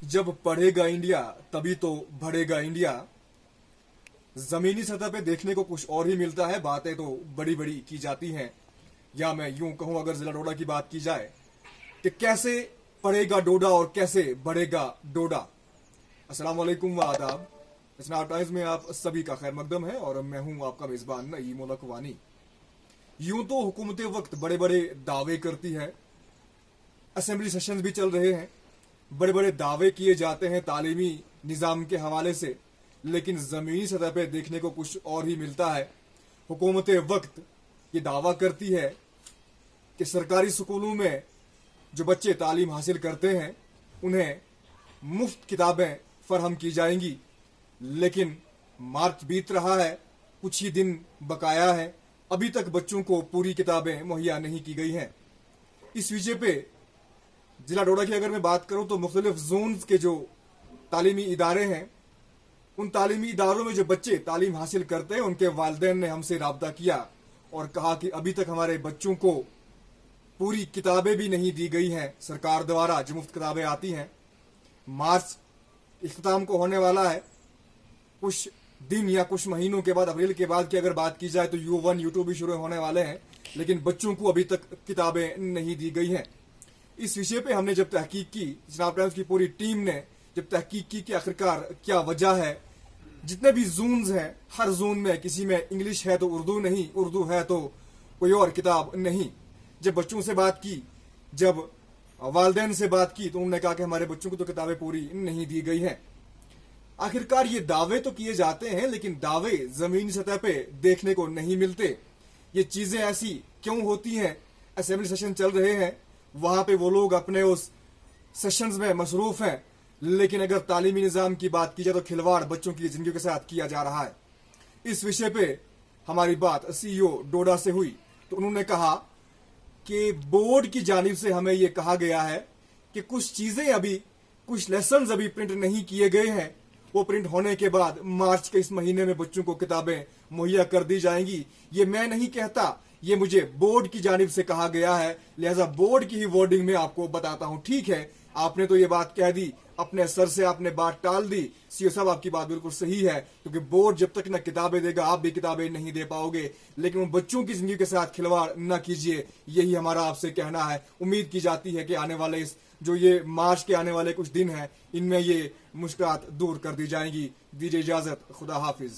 जब पढ़ेगा इंडिया तभी तो बढ़ेगा इंडिया। जमीनी सतह पे देखने को कुछ और ही मिलता है, बातें तो बड़ी बड़ी की जाती हैं। या मैं यूं कहूं, अगर जिला डोडा की बात की जाए कि कैसे पढ़ेगा डोडा और कैसे बढ़ेगा डोडा। अस्सलाम वालेकुम व आदाब। स्नैप टाइम्स में आप सभी का खैर मकदम है और मैं हूं आपका मेजबान नईम उल अकवानी। यूं तो हुकूमत वक्त बड़े बड़े दावे करती है, असेंबली सेशंस भी चल रहे हैं, बड़े बड़े दावे किए जाते हैं तालीमी निज़ाम के हवाले से, लेकिन ज़मीनी सतह पे देखने को कुछ और ही मिलता है। हुकूमत वक्त ये दावा करती है कि सरकारी स्कूलों में जो बच्चे तालीम हासिल करते हैं उन्हें मुफ्त किताबें फराहम की जाएंगी, लेकिन मार्च बीत रहा है, कुछ ही दिन बकाया है, अभी तक बच्चों को पूरी किताबें मुहैया नहीं की गई हैं। इस विषय पे जिला डोडा की अगर मैं बात करूं तो मुख्तलिफ जोन्स के जो तालीमी इदारे हैं, उन तालीमी इदारों में जो बच्चे तालीम हासिल करते हैं उनके वालिदैन ने हमसे राब्ता किया और कहा कि अभी तक हमारे बच्चों को पूरी किताबें भी नहीं दी गई हैं सरकार द्वारा, जो मुफ्त किताबें आती हैं। मार्च इख्तिताम को होने वाला है, कुछ दिन या कुछ महीनों के बाद, अप्रैल के बाद की अगर बात की जाए तो U1 U2 भी शुरू होने वाले हैं, लेकिन बच्चों को अभी तक किताबें नहीं दी गई हैं। इस विषय पे हमने जब तहकीक की, स्नैप टाइम्स की पूरी टीम ने जब तहकीक की कि आखिरकार क्या वजह है, जितने भी जोन्स हैं हर जोन में किसी में इंग्लिश है तो उर्दू नहीं, उर्दू है तो कोई और किताब नहीं। जब बच्चों से बात की, जब वालिदैन से बात की, तो उन्होंने कहा कि हमारे बच्चों को तो किताबें पूरी नहीं दी गई हैं। आखिरकार ये दावे तो किए जाते हैं, लेकिन दावे जमीनी सतह पे देखने को नहीं मिलते। ये चीजें ऐसी क्यों होती हैं? असेंबली सेशन चल रहे हैं, वहां पे वो लोग अपने उस सेशंस में मसरूफ हैं, लेकिन अगर तालीमी निज़ाम की बात की जाए तो खिलवाड़ बच्चों की जिंदगी के साथ किया जा रहा है। इस विषय पे हमारी बात CEO डोडा से हुई तो उन्होंने कहा कि बोर्ड की जानिब से हमें यह कहा गया है कि कुछ चीजें अभी, कुछ लेसन्स अभी प्रिंट नहीं किए गए हैं, वो प्रिंट होने के बाद मार्च के इस महीने में बच्चों को किताबें मुहैया कर दी जाएंगी। ये मैं नहीं कहता, ये मुझे बोर्ड की जानिब से कहा गया है, लिहाजा बोर्ड की ही वर्डिंग में आपको बताता हूं। ठीक है, आपने तो ये बात कह दी, अपने सर से आपने बात टाल दी। CEO साहब, आपकी बात बिल्कुल सही है, क्योंकि बोर्ड जब तक न किताबें देगा आप भी किताबें नहीं दे पाओगे, लेकिन उन बच्चों की जिंदगी के साथ खिलवाड़ न कीजिए, यही हमारा आपसे कहना है। उम्मीद की जाती है कि आने वाले इस जो ये मार्च के आने वाले कुछ दिन हैं, इनमें ये मुश्किलात दूर कर दी जाएंगी। दीजिए इजाजत, खुदा हाफिज।